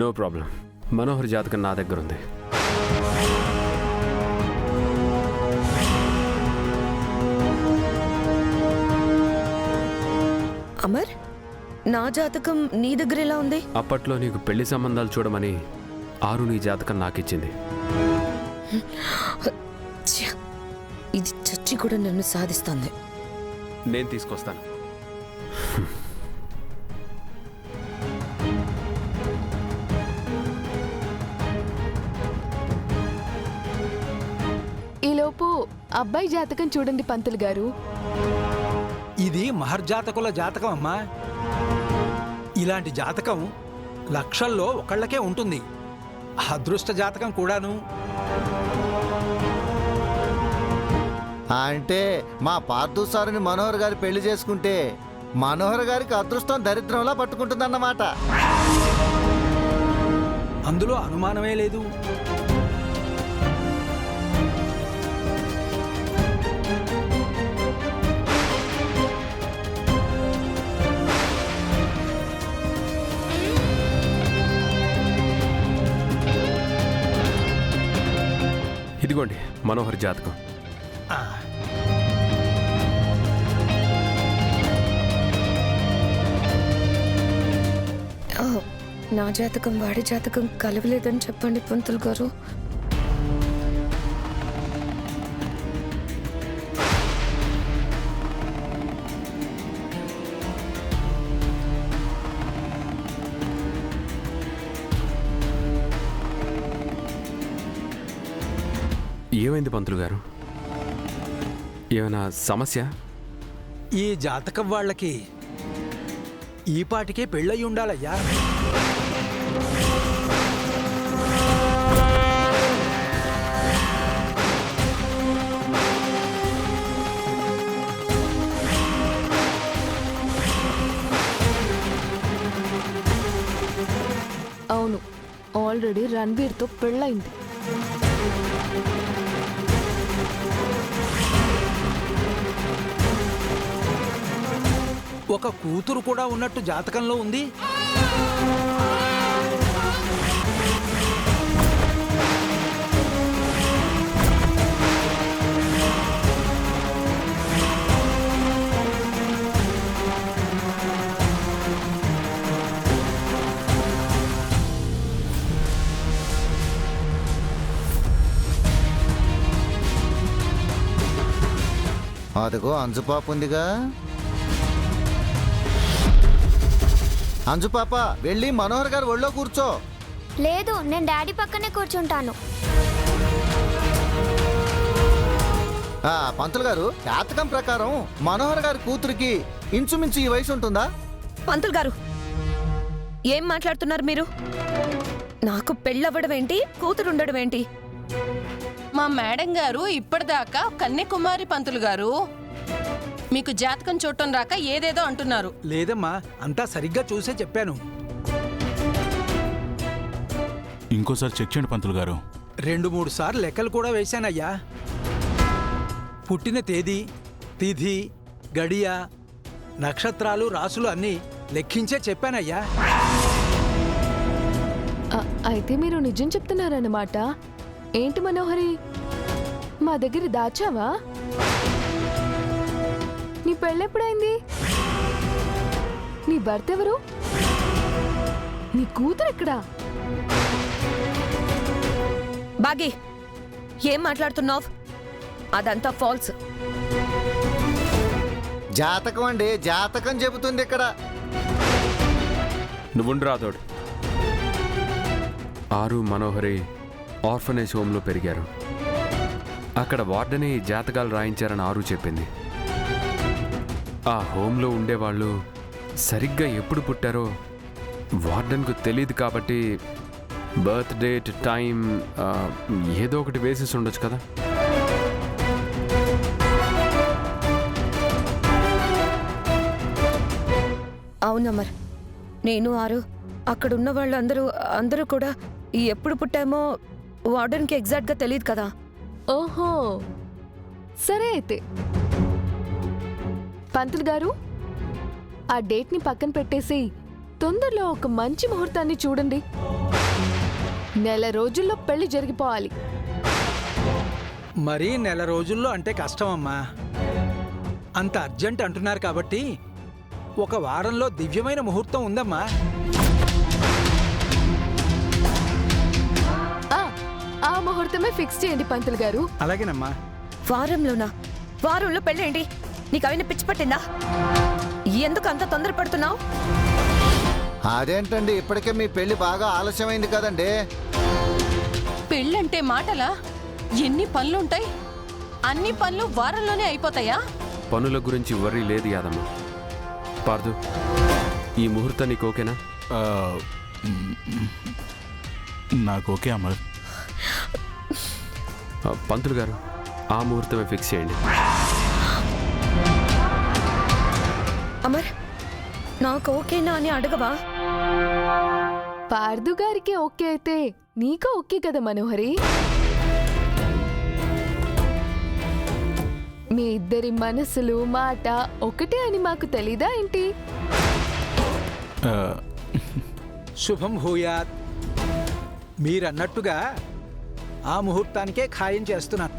No problem. Manohar జాతకం నా దగ్గర ఉంది. అమర్, నా జాతకం నీ దగ్గర ఎలా ఉంది? అప్పట్లో నీకు పెళ్లి సంబంధాలు చూడమని ఆరు నీ జాతకం నాకిచ్చింది. ఇది చచ్చి కూడా నన్ను సాధిస్తుంది. నేను తీసుకొస్తాను. ఈలోపు అబ్బాయి జాతకం చూడండి పంతులు గారు. ఇది మహర్జాతకుల జాతకం అమ్మా. ఇలాంటి జాతకం లక్షల్లో ఒకళ్ళకే ఉంటుంది. అదృష్ట జాతకం కూడాను. అంటే మా పార్థు సారుని మనోహర్ గారి పెళ్లి చేసుకుంటే మనోహర్ గారికి అదృష్టం దరిద్రంలా పట్టుకుంటుందన్నమాట. అందులో అనుమానమే లేదు. ఇదిగోండి మనోహర్ జాతకం. నా జాతకం వాడి జాతకం కలవలేదని చెప్పండి పంతులు గారు. ఏమైంది పంతులు గారు? ఏమైనా సమస్య? ఈ జాతకం వాళ్ళకి ఈ పాటికే పెళ్ళయి ఉండాలయ్యా. అవును, ఆల్రెడీ రణ్వీర్తో పెళ్ళయింది. ఒక కూతురు కూడా ఉన్నట్టు జాతకంలో ఉంది. అదిగో అంజుపాప ఉందిగా. అంజుపాప వెళ్ళి మనోహర్ గారు ఒళ్ళో కూర్చో. లేదు, నేను డాడీ పక్కనే కూర్చుంటాను. పంతులు గారు, జాతకం ప్రకారం మనోహర్ గారి కూతురికి ఇంచుమించు ఈ వయసు ఉంటుందా? పంతులు గారు, ఏం మాట్లాడుతున్నారు మీరు? నాకు పెళ్ళవ్వడం ఏంటి, కూతురుండడం ఏంటి? మా మేడం గారు ఇప్పటిదాకా కన్యాకుమారి పంతులు గారు. మీకు జాతకం చూడటం రాక ఏదేదో అంటున్నారు. లేదమ్మా, అంతా సరిగ్గా చూసే చెప్పాను. ఇంకోసారి చెక్ చేయండి పంతులు గారు. 2-3 సార్లు లెక్కలు కూడా వేశానయ్యా. పుట్టిన తేదీ, తిథి, గడియ, నక్షత్రాలు, రాసులు అన్నీ లెక్కించే చెప్పానయ్యా. అయితే మీరు నిజం చెప్తున్నారన్నమాట. ఏంటి మనోహరి, మా దగ్గర దాచావా? నీ పెళ్ళెప్పుడైంది? నీ భర్త ఎవరు? నీ కూతురు ఎక్కడా? బాగి, ఏం మాట్లాడుతున్నావు? అదంతా ఫాల్స్. జాతకం అండి, జాతకం చెబుతుంది ఇక్కడ. నువ్వుండ్రా తోడు. ఆరు మనోహరి ఆర్ఫనేజ్ హోమ్లో పెరిగారు. అక్కడ వార్డెని జాతకాలు రాయించారని ఆరు చెప్పింది. ఆ హోమ్లో ఉండేవాళ్ళు సరిగ్గా ఎప్పుడు పుట్టారో వార్డెన్కు తెలియదు కాబట్టి బర్త్ డేట్, టైం ఏదో ఒకటి వేసేసి ఉండొచ్చు కదా. అవునమ్మర్, నేను ఆరు అక్కడున్న వాళ్ళందరూ కూడా ఎప్పుడు పుట్టామో వార్డెన్కి ఎగ్జాక్ట్గా తెలియదు కదా. ఓహో, సరే అయితే పంతులు గారు, ఆ డేట్ని పక్కన పెట్టేసి తొందరలో ఒక మంచి ముహూర్తాన్ని చూడండి. నెల రోజుల్లో పెళ్లి జరిగిపోవాలి. మరీ నెల రోజుల్లో అంటే కష్టమమ్మా. అంత అర్జెంట్ అంటున్నారు కాబట్టి ఒక వారంలో దివ్యమైన ముహూర్తం ఉందమ్మా. ఆ ముహూర్తమే ఫిక్స్ చేయండి పంతులు గారు. అలాగేనమ్మా. వారంలోనా? వారంలో పెళ్ళేంటి? నీకు అయిన పిచ్చి పట్టిందా? ఎందుకు అంత తొందరపడుతున్నావు? అదేంటండి, ఇప్పటికే మీ పెళ్లి బాగా ఆలస్యమైంది కదండి. పెళ్ళంటే మాటలా? ఎన్ని పనులుంటాయి? అన్ని పనులు వారంలోనే అయిపోతాయా? పనుల గురించి వర్రీ లేదు యాదమ్మ. పార్దు, ఈ ముహూర్తం నీకు ఓకేనా? ఆ, నాకు ఓకే అమర్. పంతులు గారు, ఆ ముహూర్తమే ఫిక్స్ చేయండి. అమర్, నాకు ఓకేనా అని అడగవా? పార్దు గారికి ఓకే అయితే నీకు ఓకే కదా మనోహరి? మీ ఇద్దరి మనసులు మాట ఒకటే అని మాకు తెలీదా ఏంటి? ఆ, శుభం భూయాత్. మీరన్నట్టుగా ఆ ముహూర్తానికే ఖాయం చేస్తున్నాను.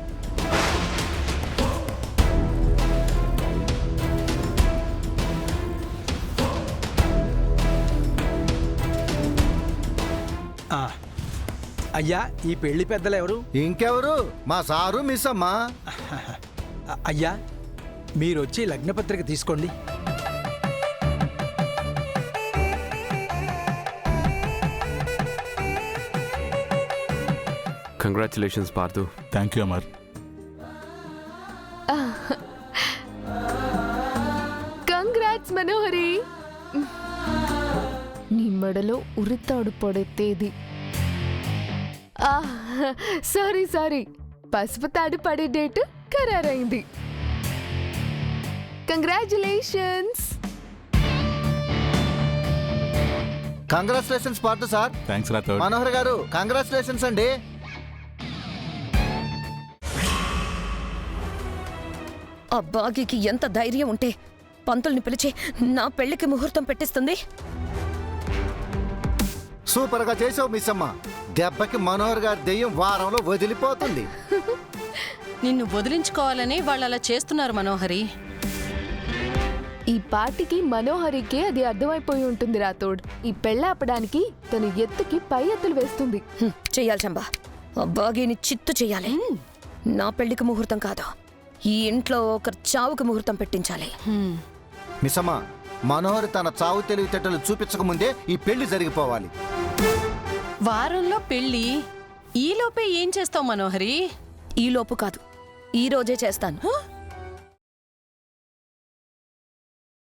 ఆ, అయ్యా, ఈ పెళ్లి పెద్దలు ఎవరు? ఇంకెవరు? మా సారు మిస్ అమ్మా. అయ్యా, మీరొచ్చి లగ్నపత్రిక తీసుకోండి. Congratulations Pardhu. Thank you Amar. Congrats Manohari. నీ మెడలో ఉరితాడు పడే తేదీ. సారీ, పసుపు తాడు పడే డేట్ ఖరారైంది. Congratulations. Congratulations Pardhu sir. Thanks Rathod. Manohar garu, congratulations అండి. ఆ బాగీకి ఎంత ధైర్యం ఉంటే పంతుల్ని పిలిచి నా పెళ్లికి ముహూర్తం పెట్టిస్తుంది? సూపర్ గా చేసావు మిస్ అమ్మ. దెబ్బకి మనోహర్ గారి దెయ్యం వారంలో వదిలిపోతుంది. నిన్ను వదిలించుకోవాలని వాళ్ళు అలా చేస్తున్నారు మనోహరి. ఈ పాటికి మనోహరికి అది అర్థమైపోయి ఉంటుంది రాథోడ్. ఈ పెళ్ళాపడానికి తన ఎత్తుకి పై ఎత్తులు వేస్తుంది. చెయ్యాలి చంబా. ఆ బాగీని చిత్తు చెయ్యాలి. నా పెళ్లికి ముహూర్తం కాదు, ఈ ఇంట్లో ఒకరి చావుకి ముహూర్తం పెట్టించాలి. మిస్ అమ్మ, మనోహర్ తన చావు తెలివితేటలు చూపించక ముందే ఈ పెళ్లి జరిగిపోవాలి. వారంలో పెళ్ళి, ఈలోపే ఏం చేస్తావు మనోహరి? ఈ లోపు కాదు, ఈ రోజే చేస్తాను.